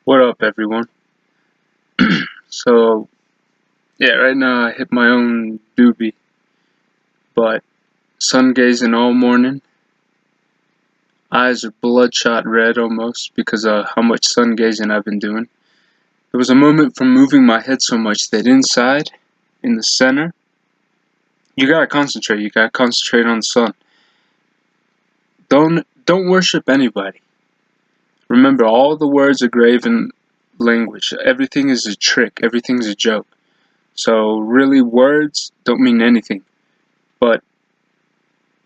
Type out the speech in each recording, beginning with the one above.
What up, everyone? So, yeah, right now I hit my own doobie, but sun gazing all morning. Eyes are bloodshot red almost because of how much sun gazing I've been doing. There was a moment from moving my head so much that inside, in the center, you gotta concentrate. You gotta concentrate on the sun. Don't worship anybody. Remember, all the words are graven language. Everything is a trick. Everything's a joke. So really, words don't mean anything. But,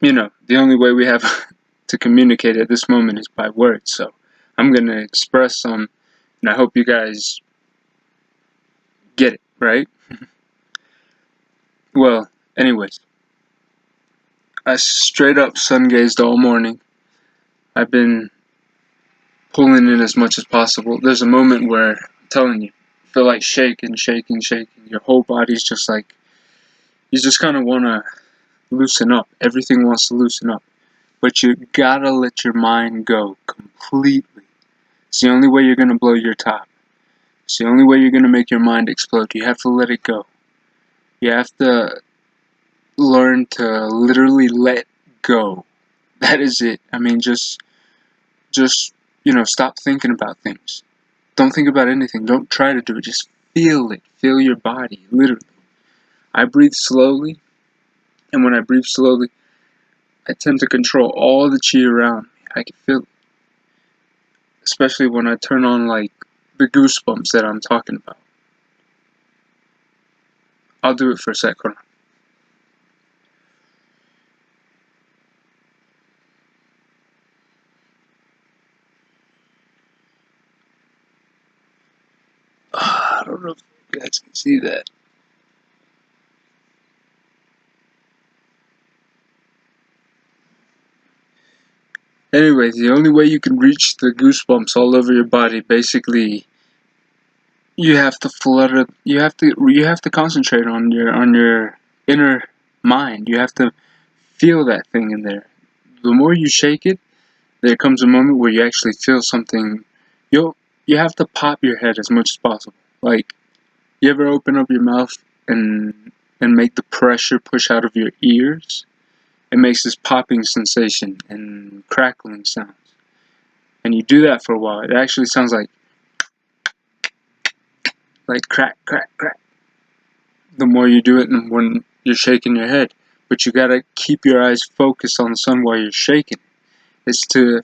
the only way we have to communicate at this moment is by words. So I'm going to express some, and I hope you guys get it, right? Well, anyways, I straight up sun gazed all morning. I've been pulling in as much as possible. There's a moment where, I'm telling you feel like shaking. Your whole body's just like, you just kind of want to loosen up. Everything wants to loosen up. But you gotta let your mind go completely. It's the only way you're gonna blow your top. It's the only way you're gonna make your mind explode. You have to let it go. You have to learn to literally let go. That is it. I mean, just stop thinking about things. Don't think about anything. Don't try to do it. Just feel it. Feel your body, literally. I breathe slowly, and when I breathe slowly, I tend to control all the chi around me. I can feel it. Especially when I turn on, like, the goosebumps that I'm talking about. I'll do it for a sec. Hold on. I don't know if you guys can see that. Anyways, the only way you can reach the goosebumps all over your body, basically, you have to flutter. You have to concentrate on your inner mind. You have to feel that thing in there. The more you shake it, there comes a moment where you actually feel something. You have to pop your head as much as possible. Like, you ever open up your mouth and make the pressure push out of your ears? It makes this popping sensation and crackling sounds. And you do that for a while. It actually sounds like crack, crack, crack. The more you do it and when you're shaking your head. But you gotta keep your eyes focused on the sun while you're shaking. It's to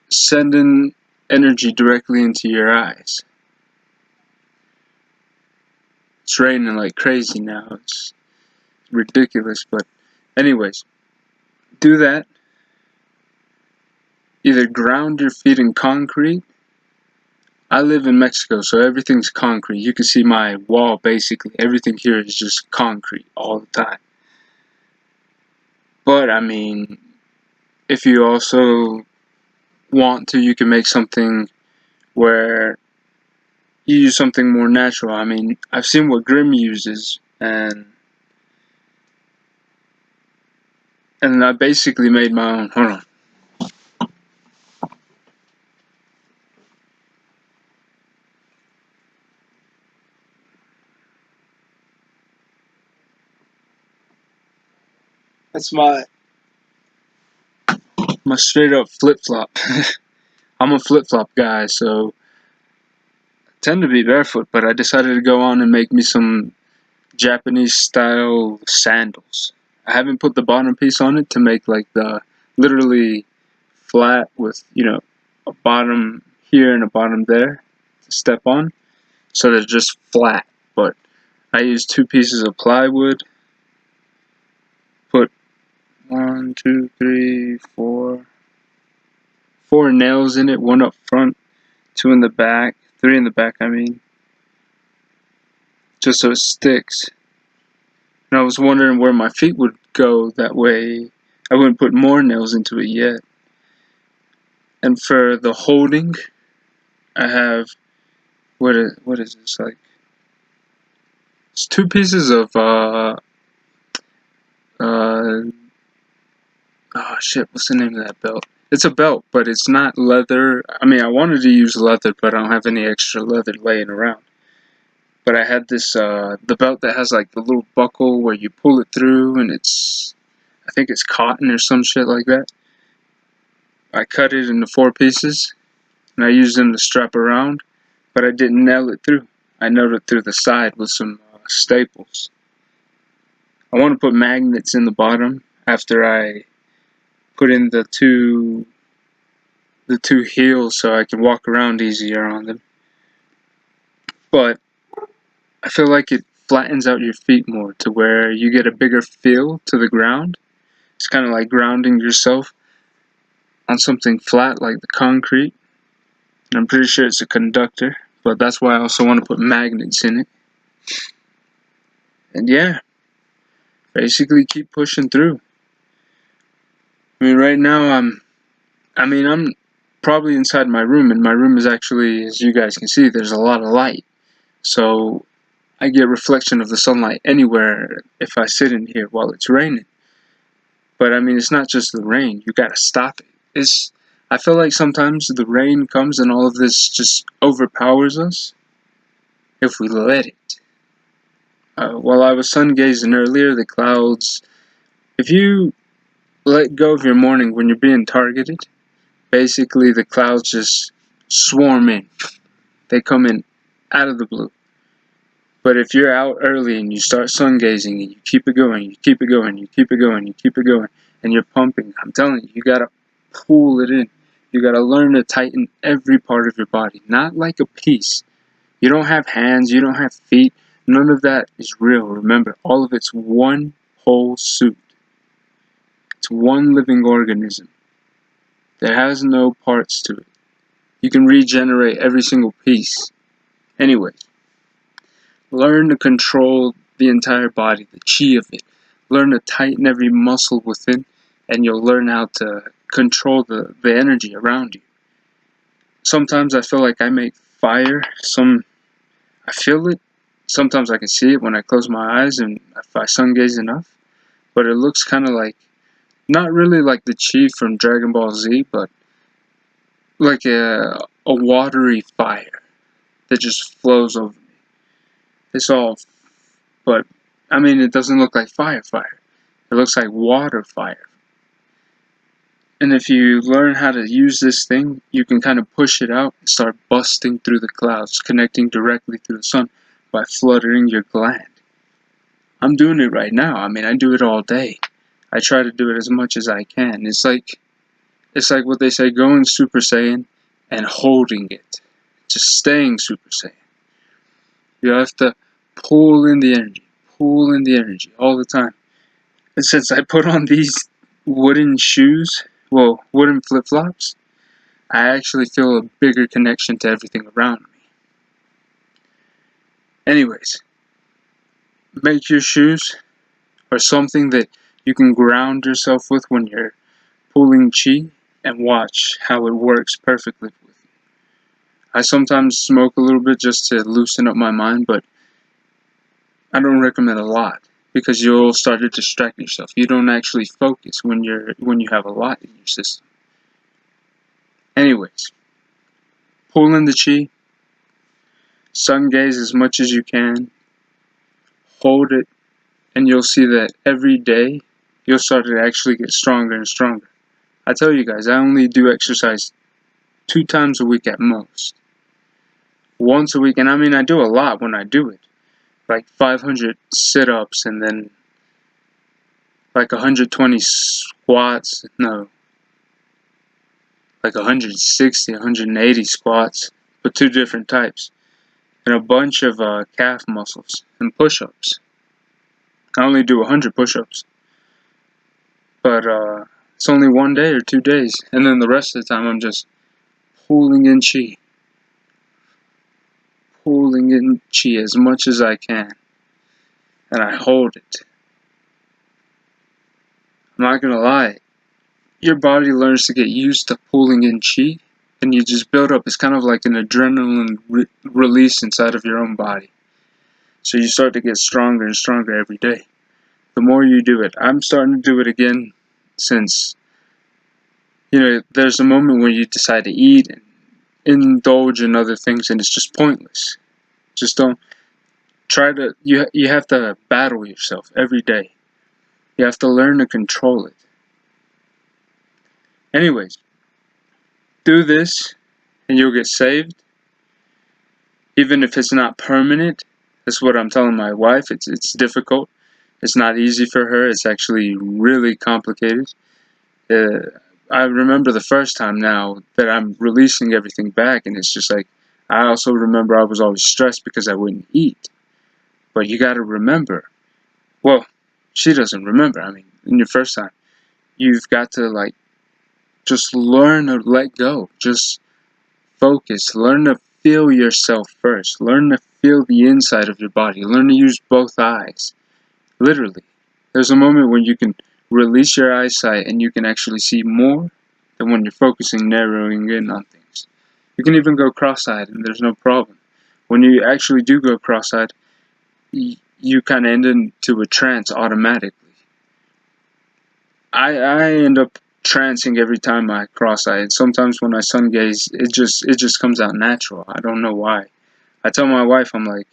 send in energy directly into your eyes. It's raining like crazy now. It's ridiculous. But anyways, do that. Either ground your feet in concrete. I live in Mexico, so everything's concrete. You can see my wall, basically. Everything here is just concrete all the time. But, I mean, if you also want to, you can make something where you use something more natural. I mean, I've seen what Grimm uses, and I basically made my own. Hold on. That's my straight up flip flop. I'm a flip flop guy, so I tend to be barefoot, but I decided to go on and make me some Japanese style sandals. I haven't put the bottom piece on it to make like the literally flat with, a bottom here and a bottom there to step on. So they're just flat. But I used 2 pieces of plywood, put 1, 2, 3, 4 nails in it, 1 up front, 2 in the back, 3 in the back, just so it sticks. And I was wondering where my feet would go, that way I wouldn't put more nails into it yet. And for the holding, I have, what is this, like, it's 2 pieces of, oh shit, what's the name of that belt? It's a belt, but it's not leather. I mean, I wanted to use leather, but I don't have any extra leather laying around. But I had this, the belt that has like the little buckle where you pull it through, and I think it's cotton or some shit like that. I cut it into 4 pieces, and I used them to strap around, but I didn't nail it through. I nailed it through the side with some staples. I want to put magnets in the bottom after I put in the two heels so I can walk around easier on them. But I feel like it flattens out your feet more to where you get a bigger feel to the ground. It's kind of like grounding yourself on something flat like the concrete. And I'm pretty sure it's a conductor, but that's why I also want to put magnets in it. And yeah, basically keep pushing through. I mean, right now I'm probably inside my room, and my room is actually, as you guys can see, there's a lot of light. So I get reflection of the sunlight anywhere if I sit in here while it's raining. But I mean, it's not just the rain. You gotta stop it. I feel like sometimes the rain comes and all of this just overpowers us if we let it. While I was sun gazing earlier, the clouds, if you let go of your morning when you're being targeted, basically the clouds just swarm in. They come in out of the blue. But if you're out early and you start sun gazing and you keep it going, you keep it going, you keep it going, you keep it going, and you're pumping, I'm telling you, you gotta pull it in. You gotta learn to tighten every part of your body, not like a piece. You don't have hands, you don't have feet, none of that is real. Remember, all of it's one whole suit. It's one living organism. There has no parts to it. You can regenerate every single piece. Anyway, learn to control the entire body, the chi of it. Learn to tighten every muscle within, and you'll learn how to control the energy around you. Sometimes I feel like I make fire. I feel it. Sometimes I can see it when I close my eyes and if I sun gaze enough. But it looks kind of like, not really like the chi from Dragon Ball Z, but like a watery fire that just flows over me. It's all, but I mean, it doesn't look like fire. It looks like water fire. And if you learn how to use this thing, you can kind of push it out and start busting through the clouds, connecting directly to the sun by fluttering your gland. I'm doing it right now. I mean, I do it all day. I try to do it as much as I can. It's like what they say, going Super Saiyan and holding it. Just staying Super Saiyan. You have to pull in the energy all the time. And since I put on these wooden shoes, wooden flip-flops, I actually feel a bigger connection to everything around me. Anyways, make your shoes or something that you can ground yourself with when you're pulling chi, and watch how it works perfectly with you. I sometimes smoke a little bit just to loosen up my mind, but I don't recommend a lot because you'll start to distract yourself. You don't actually focus when you have a lot in your system. Anyways, pull in the chi, sun gaze as much as you can, hold it, and you'll see that every day you'll start to actually get stronger and stronger. I tell you guys, I only do exercise 2 times a week at most. Once a week, and I mean, I do a lot when I do it. Like 500 sit-ups and then like 120 squats. No. Like 160, 180 squats, but 2 different types. And a bunch of calf muscles and push-ups. I only do 100 push-ups. But it's only 1 day or 2 days. And then the rest of the time I'm just pulling in chi. Pulling in chi as much as I can. And I hold it. I'm not gonna lie. Your body learns to get used to pulling in chi. And you just build up. It's kind of like an adrenaline release inside of your own body. So you start to get stronger and stronger every day. The more you do it. I'm starting to do it again since, there's a moment when you decide to eat and indulge in other things, and it's just pointless. Just don't try to. You have to battle yourself every day. You have to learn to control it. Anyways, do this, and you'll get saved. Even if it's not permanent, that's what I'm telling my wife. It's difficult. It's not easy for her. It's actually really complicated. I remember the first time now that I'm releasing everything back, and it's just like, I also remember I was always stressed because I wouldn't eat. But you gotta remember, well, she doesn't remember. I mean, in your first time, you've got to just learn to let go. Just focus. Learn to feel yourself first. Learn to feel the inside of your body. Learn to use both eyes. Literally. There's a moment when you can release your eyesight and you can actually see more than when you're focusing, narrowing in on things. You can even go cross-eyed and there's no problem. When you actually do go cross-eyed, you kind of end into a trance automatically. I end up trancing every time I cross-eye, and sometimes when I sungaze, it just comes out natural. I don't know why. I tell my wife, I'm like,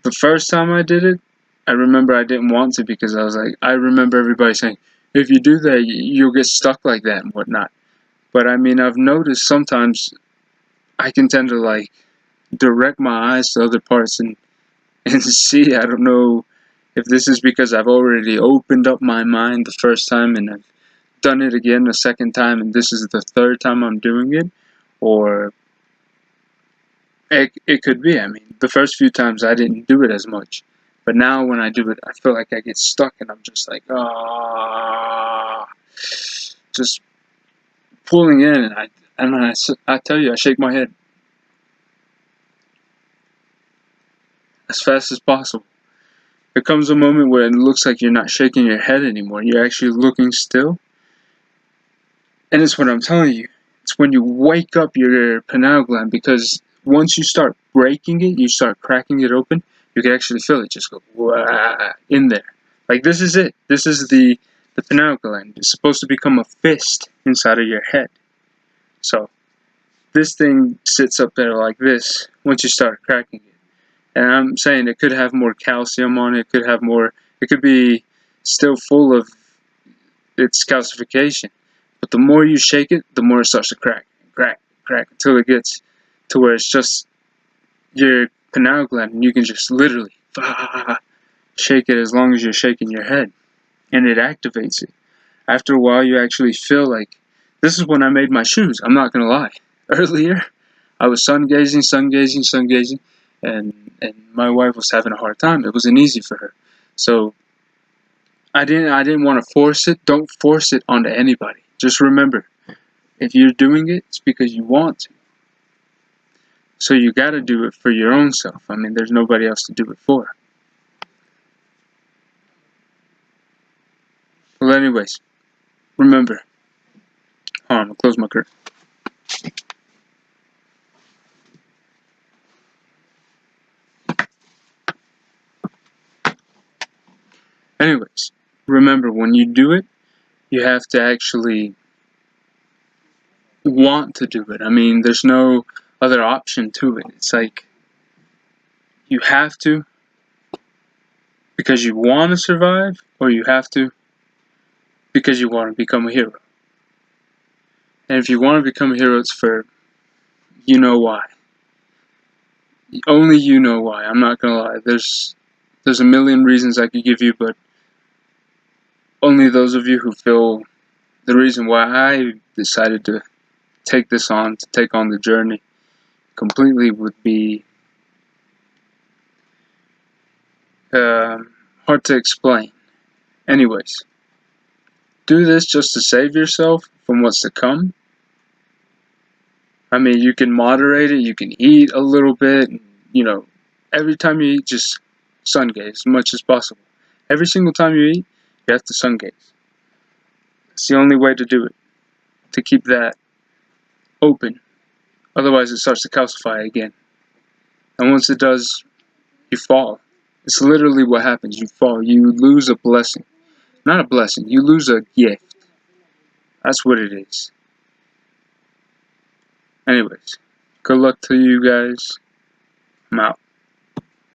the first time I did it, I remember I didn't want to because I was like, I remember everybody saying, if you do that, you'll get stuck like that and whatnot. But I mean, I've noticed sometimes I can tend to direct my eyes to other parts and see. I don't know if this is because I've already opened up my mind the first time and I've done it again the second time and this is the third time I'm doing it, or it could be. I mean, the first few times I didn't do it as much, but now when I do it, I feel like I get stuck and I'm just like, just pulling in, and I tell you, I shake my head as fast as possible. There comes a moment where it looks like you're not shaking your head anymore. You're actually looking still. And it's what I'm telling you. It's when you wake up your pineal gland, because once you start breaking it, you start cracking it open, you can actually feel it just go wah, in there. Like, this is it. This is the pineal gland. It's supposed to become a fist inside of your head. So this thing sits up there like this once you start cracking it. And I'm saying it could have more calcium on it. It could be still full of its calcification. But the more you shake it, the more it starts to crack, until it gets to where it's just your pineal gland, and you can just literally shake it as long as you're shaking your head, and it activates it. After a while, you actually feel like, this is when I made my shoes. I'm not gonna lie. Earlier, I was sun gazing, and my wife was having a hard time. It wasn't easy for her, so I didn't want to force it. Don't force it onto anybody. Just remember, if you're doing it, it's because you want to. So you got to do it for your own self. I mean, there's nobody else to do it for. Well, anyways, remember. Hold on, I'll close my curtain. Anyways, remember, when you do it, you have to actually want to do it. I mean, there's no other option to it. It's like, you have to because you want to survive, or you have to because you want to become a hero. And if you want to become a hero, it's for you know why. Only you know why. I'm not gonna lie. There's a million reasons I could give you, but only those of you who feel the reason why I decided to take on the journey completely would be hard to explain. Anyways, do this just to save yourself from what's to come. I mean, you can moderate it, you can eat a little bit, every time you eat, just sun gaze as much as possible. Every single time you eat, you have to sun gaze. It's the only way to do it, to keep that open. Otherwise, it starts to calcify again. And once it does, you fall. It's literally what happens. You fall. You lose a blessing. Not a blessing. You lose a gift. That's what it is. Anyways, good luck to you guys. I'm out.